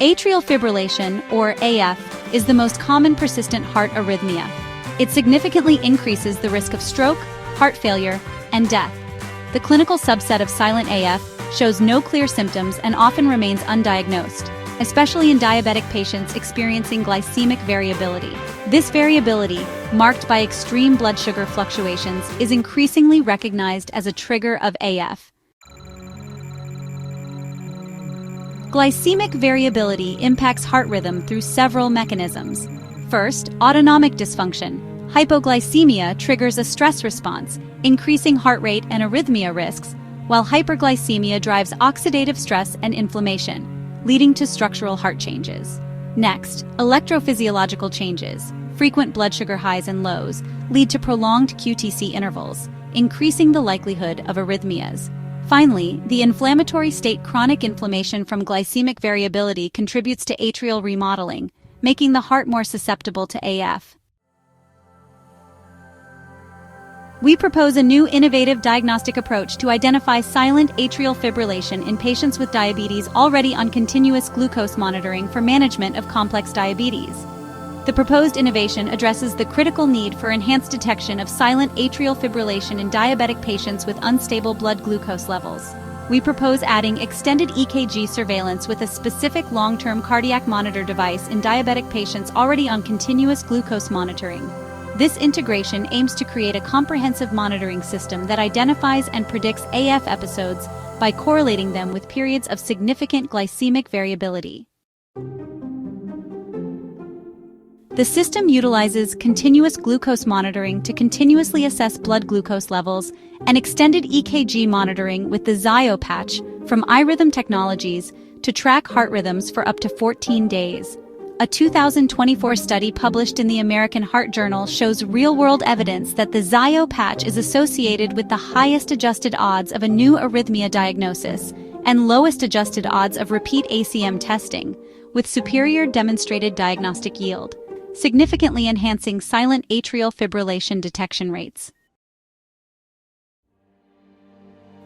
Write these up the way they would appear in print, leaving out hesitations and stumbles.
Atrial fibrillation, or AF, is the most common persistent heart arrhythmia. It significantly increases the risk of stroke, heart failure, and death. The clinical subset of silent AF shows no clear symptoms and often remains undiagnosed, especially in diabetic patients experiencing glycemic variability. This variability, marked by extreme blood sugar fluctuations, is increasingly recognized as a trigger of AF. Glycemic variability impacts heart rhythm through several mechanisms. First, autonomic dysfunction. Hypoglycemia triggers a stress response, increasing heart rate and arrhythmia risks, while hyperglycemia drives oxidative stress and inflammation, leading to structural heart changes. Next, electrophysiological changes. Frequent blood sugar highs and lows lead to prolonged QTc intervals, increasing the likelihood of arrhythmias. Finally, the inflammatory state chronic inflammation from glycemic variability contributes to atrial remodeling, making the heart more susceptible to AF. We propose a new innovative diagnostic approach to identify silent atrial fibrillation in patients with diabetes already on continuous glucose monitoring for management of complex diabetes. The proposed innovation addresses the critical need for enhanced detection of silent atrial fibrillation in diabetic patients with unstable blood glucose levels. We propose adding extended EKG surveillance with a specific long-term cardiac monitor device in diabetic patients already on continuous glucose monitoring. This integration aims to create a comprehensive monitoring system that identifies and predicts AF episodes by correlating them with periods of significant glycemic variability. The system utilizes continuous glucose monitoring to continuously assess blood glucose levels and extended EKG monitoring with the Zio patch from iRhythm Technologies to track heart rhythms for up to 14 days. A 2024 study published in the American Heart Journal shows real-world evidence that the Zio patch is associated with the highest adjusted odds of a new arrhythmia diagnosis and lowest adjusted odds of repeat ACM testing, with superior demonstrated diagnostic yield, significantly enhancing silent atrial fibrillation detection rates.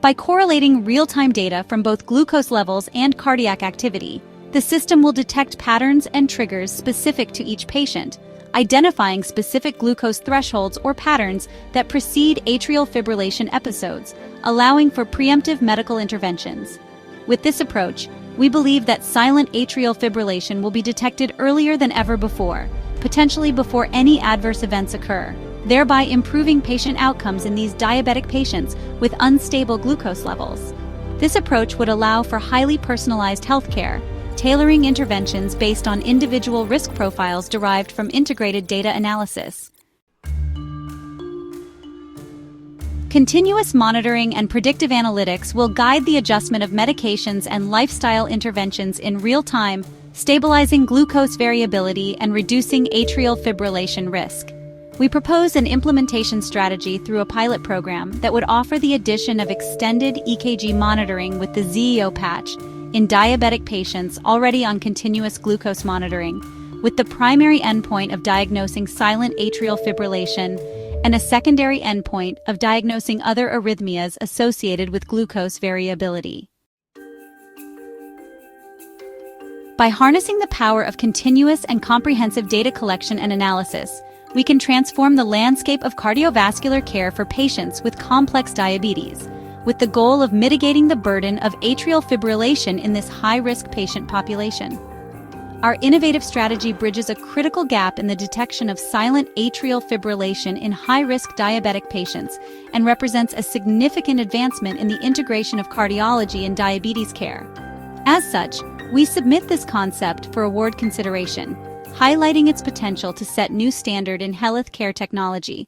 By correlating real-time data from both glucose levels and cardiac activity, the system will detect patterns and triggers specific to each patient, identifying specific glucose thresholds or patterns that precede atrial fibrillation episodes, allowing for preemptive medical interventions. With this approach, we believe that silent atrial fibrillation will be detected earlier than ever before, potentially before any adverse events occur, thereby improving patient outcomes in these diabetic patients with unstable glucose levels. This approach would allow for highly personalized healthcare, tailoring interventions based on individual risk profiles derived from integrated data analysis. Continuous monitoring and predictive analytics will guide the adjustment of medications and lifestyle interventions in real time, stabilizing glucose variability and reducing atrial fibrillation risk. We propose an implementation strategy through a pilot program that would offer the addition of extended EKG monitoring with the Zio patch in diabetic patients already on continuous glucose monitoring, with the primary endpoint of diagnosing silent atrial fibrillation and a secondary endpoint of diagnosing other arrhythmias associated with glucose variability. By harnessing the power of continuous and comprehensive data collection and analysis, we can transform the landscape of cardiovascular care for patients with complex diabetes, with the goal of mitigating the burden of atrial fibrillation in this high-risk patient population. Our innovative strategy bridges a critical gap in the detection of silent atrial fibrillation in high-risk diabetic patients and represents a significant advancement in the integration of cardiology in diabetes care. As such, we submit this concept for award consideration, highlighting its potential to set new standard in healthcare technology.